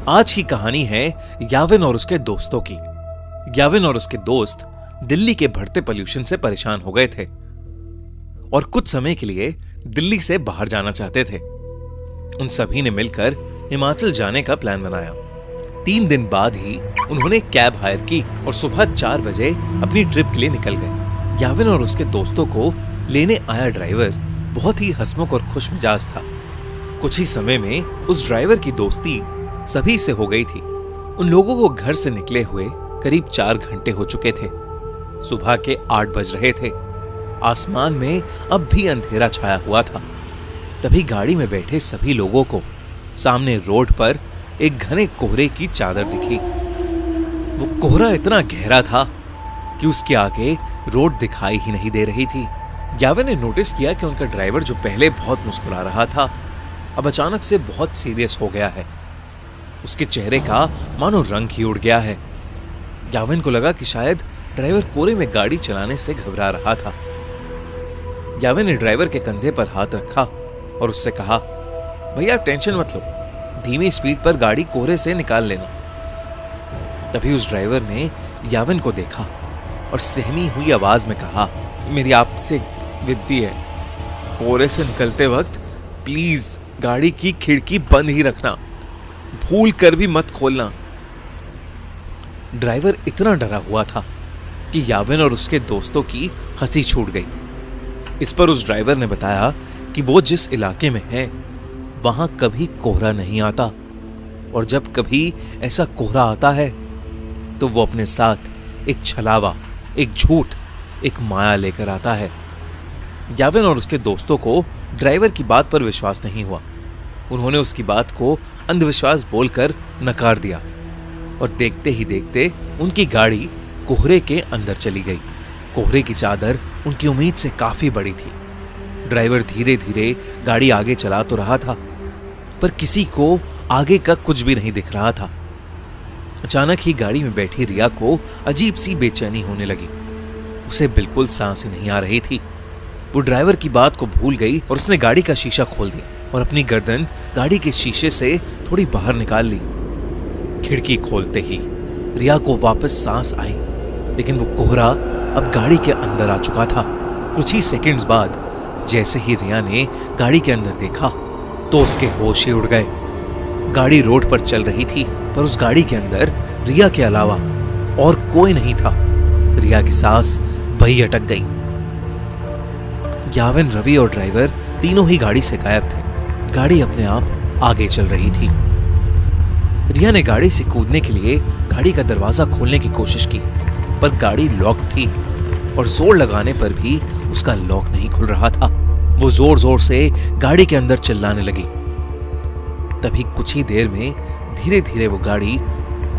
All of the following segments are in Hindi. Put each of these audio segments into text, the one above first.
आज की कहानी है याविन और उसके दोस्तों की। याविन और उसके दोस्त दिल्ली के बढ़ते पोल्यूशन से परेशान हो गए थे और कुछ समय के लिए दिल्ली से बाहर जाना चाहते थे। उन सभी ने मिलकर हिमाचल जाने का प्लान बनाया। 3 दिन बाद ही उन्होंने कैब हायर की और सुबह 4 बजे अपनी ट्रिप के लिए निकल गए। याविन और उसके दोस्तों को लेने आया ड्राइवर बहुत ही हंसमुख और खुश मिजाज था। कुछ ही समय में उस ड्राइवर की दोस्ती सभी से हो गई थी। उन लोगों को घर से निकले हुए करीब 4 घंटे हो चुके थे। सुबह के 8 बज रहे थे। आसमान में अब भी अंधेरा छाया हुआ था। तभी गाड़ी में बैठे सभी लोगों को सामने रोड पर एक घने कोहरे की चादर दिखी। वो कोहरा इतना गहरा था कि उसके आगे रोड दिखाई ही नहीं दे रही थी। याविन ने नोटिस किया कि उनका ड्राइवर जो पहले बहुत मुस्कुरा रहा था, अब अचानक से बहुत सीरियस हो गया है। उसके चेहरे का मानो रंग ही उड़ गया है। याविन को लगा कि शायद ड्राइवर कोहरे में गाड़ी चलाने से घबरा रहा था। याविन ने ड्राइवर के कंधे पर हाथ रखा और उससे कहा, भैया टेंशन मत लो, धीमी स्पीड पर गाड़ी कोहरे से निकाल लेना। तभी उस ड्राइवर ने याविन को देखा और सहमी हुई आवाज में कहा, मेरी आपसे विनती है, कोहरे से निकलते वक्त प्लीज गाड़ी की खिड़की बंद ही रखना, भूल कर भी मत खोलना। ड्राइवर इतना डरा हुआ था कि याविन और उसके दोस्तों की हंसी छूट गई। इस पर उस ड्राइवर ने बताया कि वो जिस इलाके में है वहां कभी कोहरा नहीं आता और जब कभी ऐसा कोहरा आता है तो वो अपने साथ एक छलावा, एक झूठ, एक माया लेकर आता है। याविन और उसके दोस्तों को ड्राइवर की बात पर विश्वास नहीं हुआ। उन्होंने उसकी बात को अंधविश्वास बोलकर नकार दिया और देखते ही देखते उनकी गाड़ी कोहरे के अंदर चली गई। कोहरे की चादर उनकी उम्मीद से काफी बड़ी थी। ड्राइवर धीरे धीरे गाड़ी आगे चला तो रहा था, पर किसी को आगे का कुछ भी नहीं दिख रहा था। अचानक ही गाड़ी में बैठी रिया को अजीब सी बेचैनी होने लगी। उसे बिल्कुल सांस ही नहीं आ रही थी। वो ड्राइवर की बात को भूल गई और उसने गाड़ी का शीशा खोल दिया और अपनी गर्दन गाड़ी के शीशे से थोड़ी बाहर निकाल ली। खिड़की खोलते ही रिया को वापस सांस आई, लेकिन वो कोहरा अब गाड़ी के अंदर आ चुका था। कुछ ही सेकंड्स बाद जैसे ही रिया ने गाड़ी के अंदर देखा तो उसके होश ही उड़ गए। गाड़ी रोड पर चल रही थी, पर उस गाड़ी के अंदर रिया के अलावा और कोई नहीं था। रिया की सांस वही अटक गई। याविन, रवि और ड्राइवर तीनों ही गाड़ी से गायब थे। गाड़ी अपने आप आगे चल रही थी। रिया ने गाड़ी से कूदने के लिए गाड़ी का दरवाजा खोलने की कोशिश की, पर गाड़ी लॉक थी और जोर लगाने पर भी उसका लॉक नहीं खुल रहा था। वो जोर जोर से गाड़ी के अंदर चिल्लाने लगी। तभी कुछ ही देर में धीरे धीरे वो गाड़ी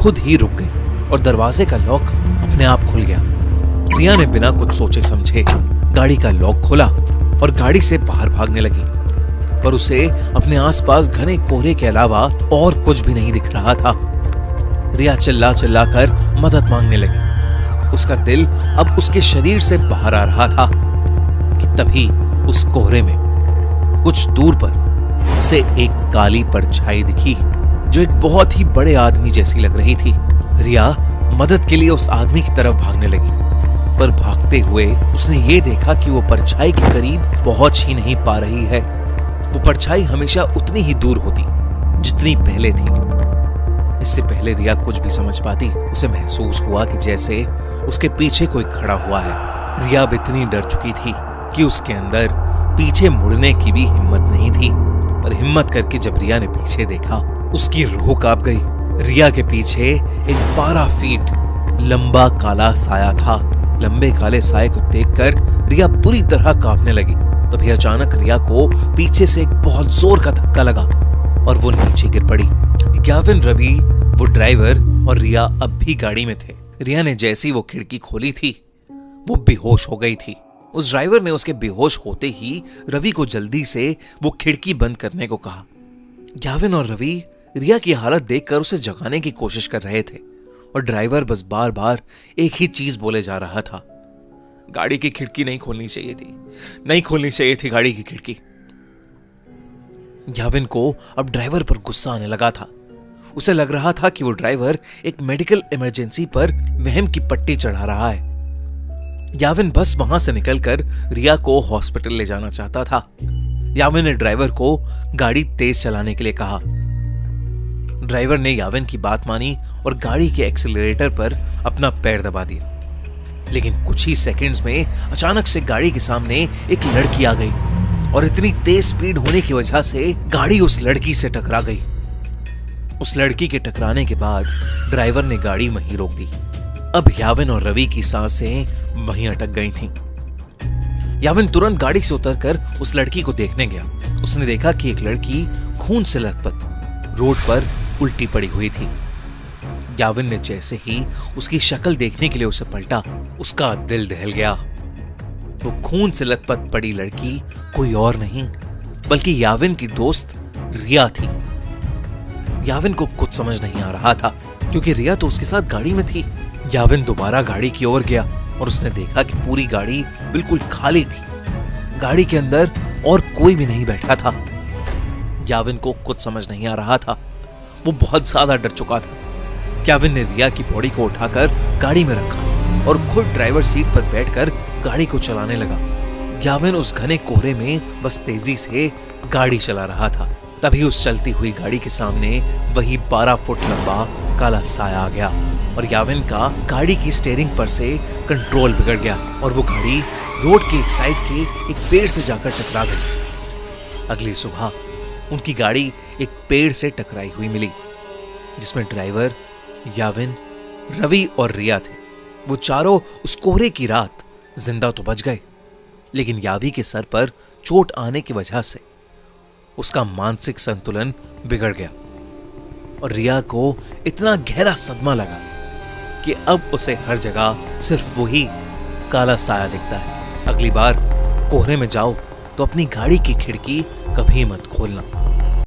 खुद ही रुक गई और दरवाजे का लॉक अपने आप खुल गया। रिया ने बिना कुछ सोचे समझे गाड़ी का लॉक खोला और गाड़ी से बाहर भागने लगी, पर उसे अपने आसपास घने कोहरे के अलावा और कुछ भी नहीं दिख रहा था। रिया चिल्ला चिल्ला कर मदद मांगने लगी। उसका दिल अब उसके शरीर से बाहर आ रहा था कि तभी उस कोहरे में कुछ दूर पर उसे एक काली परछाई दिखी जो एक बहुत ही बड़े आदमी जैसी लग रही थी। रिया मदद के लिए उस आदमी की तरफ भागने लगी, पर भागते हुए उसने ये देखा कि वो परछाई के करीब पहुंच ही नहीं पा रही है। वो परछाई हमेशा उतनी ही दूर होती जितनी पहले थी। इससे पहले रिया कुछ भी समझ पाती, उसे महसूस हुआ कि जैसे उसके पीछे कोई खड़ा हुआ है। रिया अब इतनी डर चुकी थी कि उसके अंदर पीछे मुड़ने की भी हिम्मत नहीं थी, पर हिम्मत करके जब रिया ने पीछे देखा, उसकी रूह कांप गई। रिया के पीछे एक 12 फीट लंबा काला साया था। लंबे काले साये को देखकर रिया बुरी तरह कांपने लगी। तभी अचानक रिया को पीछे से एक बहुत जोर का धक्का लगा और वो नीचे गिर पड़ी। याविन, रवि, वो ड्राइवर और रिया अब भी गाड़ी में थे। रिया ने जैसी वो खिड़की खोली थी, वो बेहोश हो गई थी। उस ड्राइवर ने उसके बेहोश होते ही रवि को जल्दी से वो खिड़की बंद करने को कहा। याविन और रवि रिया की हालत देखकर उसे जगाने की कोशिश कर रहे थे और ड्राइवर बस बार बार एक ही चीज बोले जा रहा था, गाड़ी की खिड़की नहीं खोलनी चाहिए थी, नहीं खोलनी चाहिए थी गाड़ी की खिड़की। याविन को अब ड्राइवर पर गुस्सा आने लगा था। उसे लग रहा था कि वो ड्राइवर एक मेडिकल इमरजेंसी पर वहम की पट्टी चढ़ा रहा है। याविन बस वहां से निकलकर रिया को हॉस्पिटल ले जाना चाहता था। याविन ने ड्राइवर को गाड़ी तेज चलाने के लिए कहा। ड्राइवर ने याविन की बात मानी और गाड़ी के एक्सीलरेटर पर अपना पैर दबा दिया। लेकिन कुछ ही सेकंड्स में अचानक से गाड़ी के सामने एक लड़की आ गई और इतनी तेज स्पीड होने की वजह से गाड़ी उस लड़की से टकरा गई। उस लड़की के टकराने के बाद ड्राइवर ने गाड़ी वहीं रोक दी। अब याविन और रवि की सांसें वहीं अटक गई थीं। याविन तुरंत गाड़ी से उतरकर उस लड़की को देखने गया। उसने देखा कि एक लड़की खून से लथपथ रोड पर उल्टी पड़ी हुई थी। याविन ने जैसे ही उसकी शक्ल देखने के लिए उसे पलटा, उसका दिल दहल गया। वो खून से लथपथ पड़ी लड़की कोई और नहीं बल्कि याविन की दोस्त रिया थी। याविन को कुछ समझ नहीं आ रहा था क्योंकि रिया तो उसके साथ गाड़ी में थी। याविन दोबारा गाड़ी की ओर गया और उसने देखा कि पूरी गाड़ी बिल्कुल खाली थी। गाड़ी के अंदर और कोई भी नहीं बैठा था। याविन को कुछ समझ नहीं आ रहा था। वो बहुत ज्यादा डर चुका था। याविन ने रिया की बॉडी को उठाकर गाड़ी में रखा और खुद ड्राइवर सीट पर बैठकर गाड़ी को चलाने लगा। याविन उस घने कोहरे में बस तेजी से गाड़ी चला रहा था। तभी उस चलती हुई गाड़ी के सामने वही 12 फुट लंबा काला साया आ गया और याविन का गाड़ी की स्टीयरिंग पर से कंट्रोल बिगड़ गया और वो गाड़ी रोड के एक साइड के एक पेड़ से जाकर टकरा गई। अगली सुबह उनकी गाड़ी एक पेड़ से टकराई हुई मिली जिसमें ड्राइवर, याविन, रवि और रिया थे। वो चारों उस कोहरे की रात जिंदा तो बच गए, लेकिन यावी के सर पर चोट आने की वजह से उसका मानसिक संतुलन बिगड़ गया और रिया को इतना गहरा सदमा लगा कि अब उसे हर जगह सिर्फ वही काला साया दिखता है। अगली बार कोहरे में जाओ तो अपनी गाड़ी की खिड़की कभी मत खोलना।